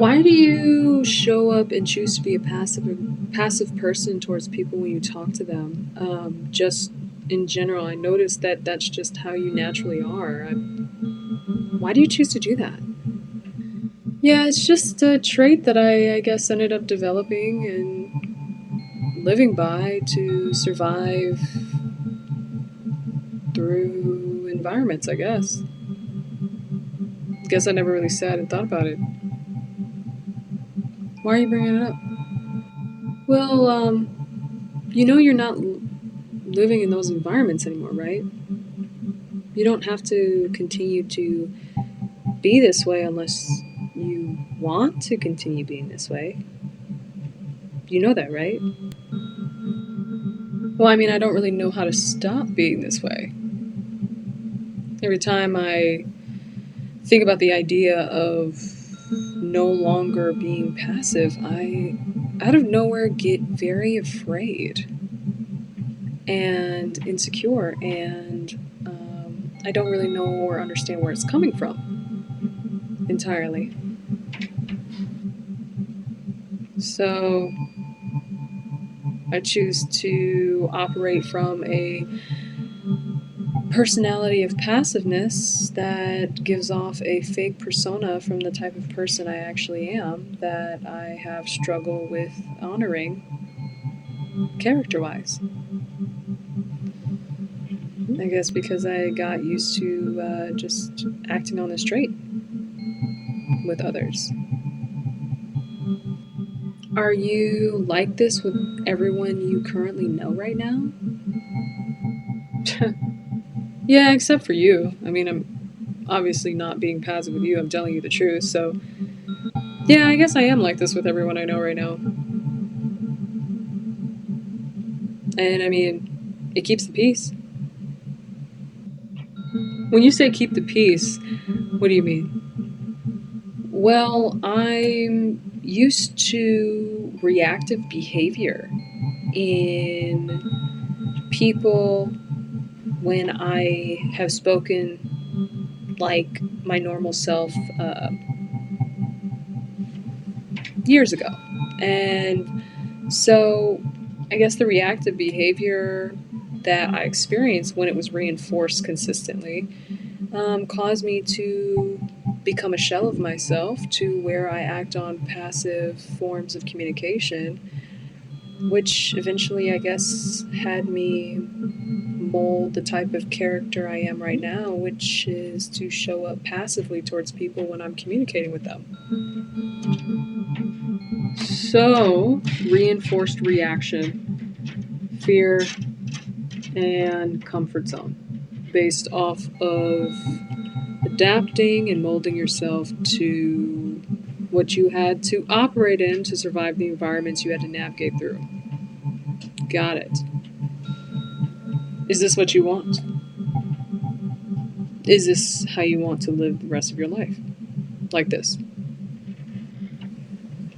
Why do you show up and choose to be a passive person towards people when you talk to them? Just in general, I noticed that that's just how you naturally are. Why do you choose to do that? Yeah, it's just a trait that I guess ended up developing and living by to survive through environments, I guess. Guess I never really sat and thought about it. Why are you bringing it up? Well, you're not living in those environments anymore, right? You don't have to continue to be this way unless you want to continue being this way. You know that, right? Well, I mean, I don't really know how to stop being this way. Every time I think about the idea of no longer being passive, I, out of nowhere, get very afraid and insecure, and I don't really know or understand where it's coming from entirely. So I choose to operate from a personality of passiveness that gives off a fake persona from the type of person I actually am that I have struggled with honoring character wise. I guess because I got used to just acting on this trait with others. Are you like this with everyone you currently know right now? Yeah, except for you. I mean, I'm obviously not being passive with you, I'm telling you the truth, so yeah, I guess I am like this with everyone I know right now. And I mean, it keeps the peace. When you say keep the peace, what do you mean? Well, I'm used to reactive behavior in people when I have spoken like my normal self years ago. And so I guess the reactive behavior that I experienced when it was reinforced consistently caused me to become a shell of myself to where I act on passive forms of communication, which eventually, I guess, had me mold the type of character I am right now, which is to show up passively towards people when I'm communicating with them. So, reinforced reaction, fear, and comfort zone based off of adapting and molding yourself to what you had to operate in to survive the environments you had to navigate through. Got it. Is this what you want? Is this how you want to live the rest of your life? Like this?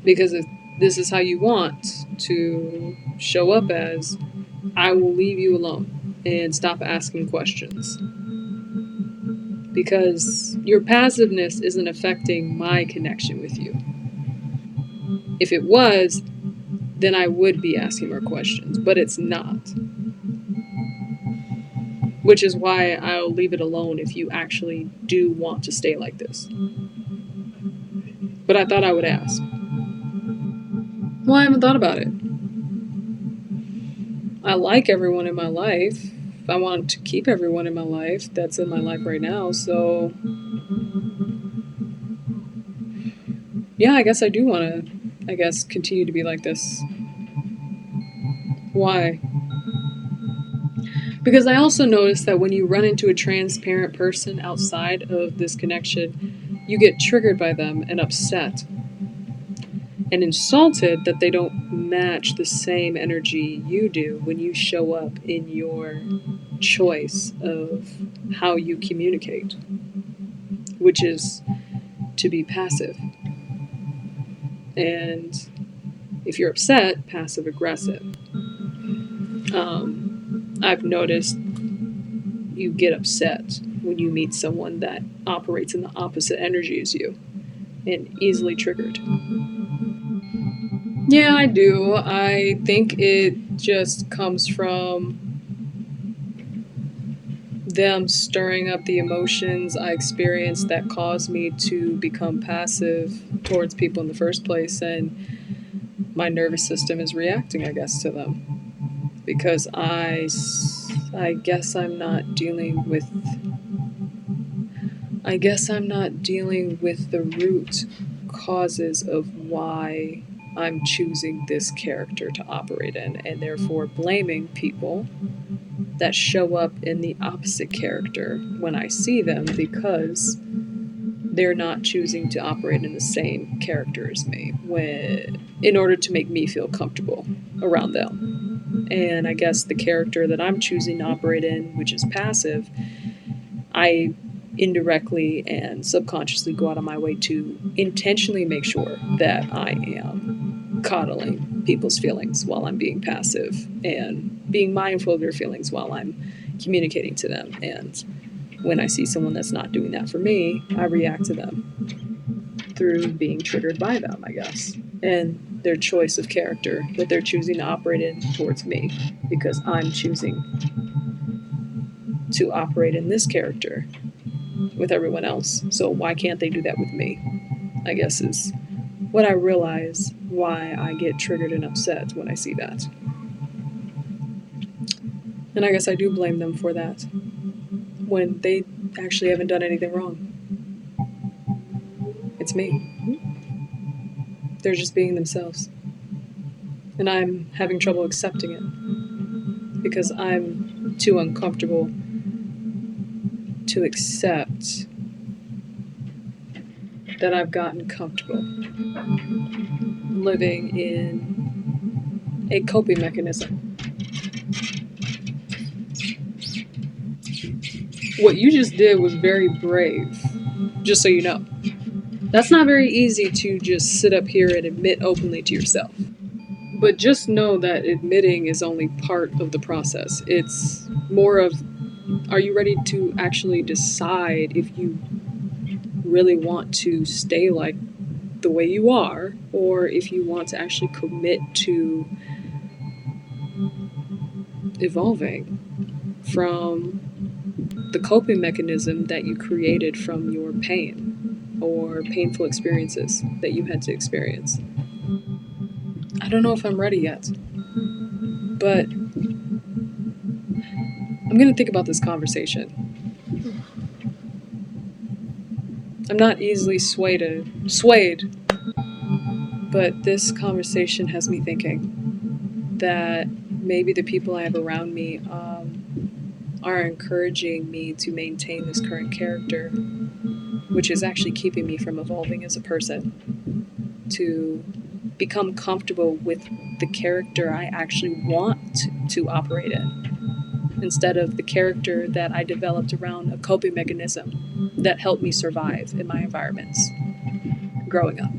Because if this is how you want to show up as, I will leave you alone and stop asking questions. Because your passiveness isn't affecting my connection with you. If it was, then I would be asking more questions, but it's not. Which is why I'll leave it alone if you actually do want to stay like this. But I thought I would ask. Well, I haven't thought about it. I like everyone in my life. I want to keep everyone in my life that's in my life right now, so yeah, I guess I do want to, continue to be like this. Why? Because I also noticed that when you run into a transparent person outside of this connection, you get triggered by them and upset and insulted that they don't match the same energy you do when you show up in your choice of how you communicate, which is to be passive. And if you're upset, passive aggressive. I've noticed you get upset when you meet someone that operates in the opposite energy as you. and easily triggered. Yeah, I do. I think it just comes from them stirring up the emotions I experienced that caused me to become passive towards people in the first place, and my nervous system is reacting, I guess, to them. Because I guess I'm not dealing with the root causes of why I'm choosing this character to operate in, and therefore blaming people that show up in the opposite character when I see them because they're not choosing to operate in the same character as me in order to make me feel comfortable around them. And I guess the character that I'm choosing to operate in, which is passive, I indirectly and subconsciously go out of my way to intentionally make sure that I am coddling people's feelings while I'm being passive and being mindful of their feelings while I'm communicating to them. And when I see someone that's not doing that for me, I react to them through being triggered by them, I guess, and their choice of character that they're choosing to operate in towards me because I'm choosing to operate in this character with everyone else. So why can't they do that with me? I guess is what I realize why I get triggered and upset when I see that. And I guess I do blame them for that when they actually haven't done anything wrong. It's me. They're just being themselves. And I'm having trouble accepting it because I'm too uncomfortable to accept that I've gotten comfortable living in a coping mechanism. What you just did was very brave, just so you know. That's not very easy to just sit up here and admit openly to yourself. But just know that admitting is only part of the process. It's more of, are you ready to actually decide if you really want to stay like the way you are, or if you want to actually commit to evolving from the coping mechanism that you created from your pain or painful experiences that you had to experience. I don't know if I'm ready yet, but I'm going to think about this conversation. I'm not easily swayed, but this conversation has me thinking that maybe the people I have around me are encouraging me to maintain this current character, which is actually keeping me from evolving as a person, to become comfortable with the character I actually want to operate in, instead of the character that I developed around a coping mechanism that helped me survive in my environments growing up.